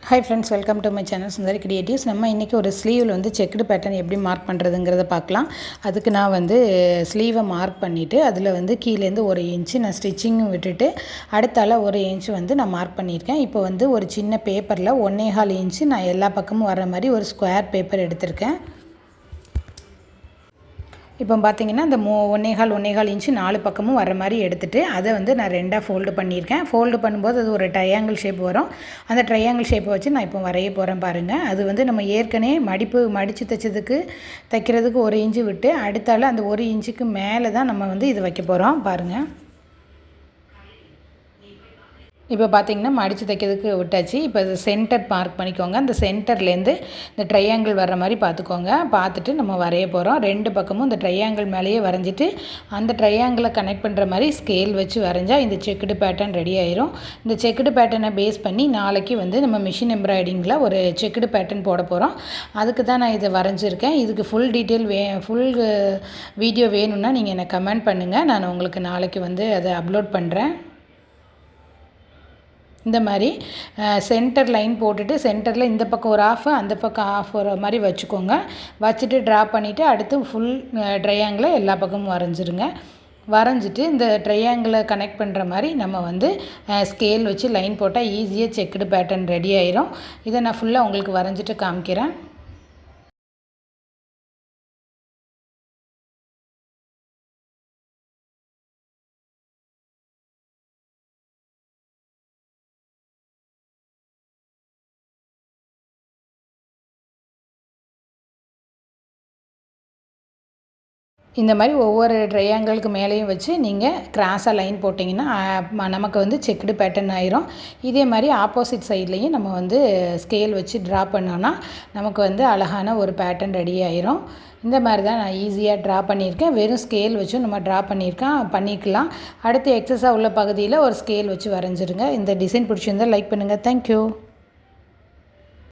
Hi friends, welcome to my channel Sundari creatives. நம்ம இன்றைக்கி ஒரு ஸ்லீவில் வந்து செக்குடு பேட்டர்ன் எப்படி மார்க் பண்ணுறதுங்கிறத பார்க்கலாம். அதுக்கு நான் வந்து ஸ்லீவை மார்க் பண்ணிவிட்டு அதில் வந்து கீழேருந்து 1 இன்ச்சு நான் ஸ்டிச்சிங்கும் விட்டுட்டு அடுத்தால 1 இன்ச்சு வந்து நான் மார்க் பண்ணியிருக்கேன். இப்போ வந்து ஒரு சின்ன பேப்பரில் 1.25 இன்ச்சு நான் எல்லா பக்கமும் வர மாதிரி ஒரு ஸ்கொயர் பேப்பர் எடுத்திருக்கேன். இப்போ பார்த்தீங்கன்னா இந்த 1.25 இன்ச்சு 4 பக்கமும் வர மாதிரி எடுத்துகிட்டு அதை வந்து நான் 2ஆக ஃபோல்டு பண்ணியிருக்கேன். ஃபோல்டு பண்ணும்போது அது ஒரு ட்ரையாங்கிள் ஷேப் வரும். அந்த ட்ரையாங்கிள் ஷேப்பை வச்சு நான் இப்போ வரைய போகிறேன் பாருங்கள். அது வந்து நம்ம ஏற்கனவே மடித்து தைக்கிறதுக்கு 1 இன்ச்சு விட்டு அடுத்தால அந்த 1 இன்ச்சுக்கு மேலே தான் நம்ம வந்து இது வைக்க போகிறோம் பாருங்கள். இப்போ பார்த்தீங்கன்னா மடித்து தைக்கிறதுக்கு விட்டாச்சு. இப்போ இது சென்டர் மார்க் பண்ணிக்கோங்க. அந்த சென்டர்லேருந்து இந்த ட்ரையாங்கிள் வர்ற மாதிரி பார்த்துட்டு நம்ம வரைய போகிறோம். 2 பக்கமும் இந்த ட்ரையாங்கிள் மேலேயே வரைஞ்சிட்டு அந்த ட்ரையாங்கிளை கனெக்ட் பண்ணுற மாதிரி ஸ்கேல் வச்சு வரைஞ்சால் இந்த செக்குடு பேட்டர்ன் ரெடி ஆயிரும். இந்த செக்குடு பேட்டர்னை பேஸ் பண்ணி நாளைக்கு வந்து நம்ம மிஷின் எம்ப்ராய்டிங்கில் ஒரு செக்குடு பேட்டர்ன் போட போகிறோம். அதுக்கு தான் நான் இதை வரைஞ்சிருக்கேன். இதுக்கு ஃபுல் டீட்டெயில் ஃபுல் வீடியோ வேணும்னா நீங்கள் எனக்கு கமெண்ட் பண்ணுங்கள். நான் உங்களுக்கு நாளைக்கு வந்து அதை அப்லோட் பண்ணுறேன். இந்த மாதிரி சென்டர் லைன் போட்டுட்டு சென்டரில் இந்த பக்கம் ஒரு ஆஃப் அந்த பக்கம் ஆஃப் வர மாதிரி வச்சுக்கோங்க. வச்சுட்டு ட்ரா பண்ணிவிட்டு அடுத்து ஃபுல் ட்ரையாங்கிளை எல்லா பக்கமும் வரைஞ்சிட்டு இந்த ட்ரையாங்கிளை கனெக்ட் பண்ணுற மாதிரி நம்ம வந்து ஸ்கேல் வச்சு லைன் போட்டால் ஈஸியாக செக்குடு பேட்டர்ன் ரெடி ஆயிரும். இதை நான் ஃபுல்லாக உங்களுக்கு வரைஞ்சிட்டு காமிக்கிறேன். இந்த மாதிரி ஒவ்வொரு ட்ரையாங்கிளுக்கு மேலேயும் வச்சு நீங்கள் கிராஸாக லைன் போட்டிங்கன்னா நமக்கு வந்து செக்குடு பேட்டர்ன் ஆயிரும். இதே மாதிரி ஆப்போசிட் சைட்லேயும் நம்ம வந்து ஸ்கேல் வச்சு ட்ரா பண்ணோன்னா நமக்கு வந்து அழகான ஒரு பேட்டர்ன் ரெடி ஆயிரும். இந்த மாதிரி தான் நான் ஈஸியாக ட்ரா பண்ணியிருக்கேன். வெறும் ஸ்கேல் வச்சும் நம்ம ட்ரா பண்ணிக்கலாம். அடுத்து எக்ஸஸாக உள்ள பகுதியில் ஒரு ஸ்கேல் வச்சு வரைஞ்சிருங்க. இந்த டிசைன் பிடிச்சிருந்தால் லைக் பண்ணுங்கள். தேங்க்யூ.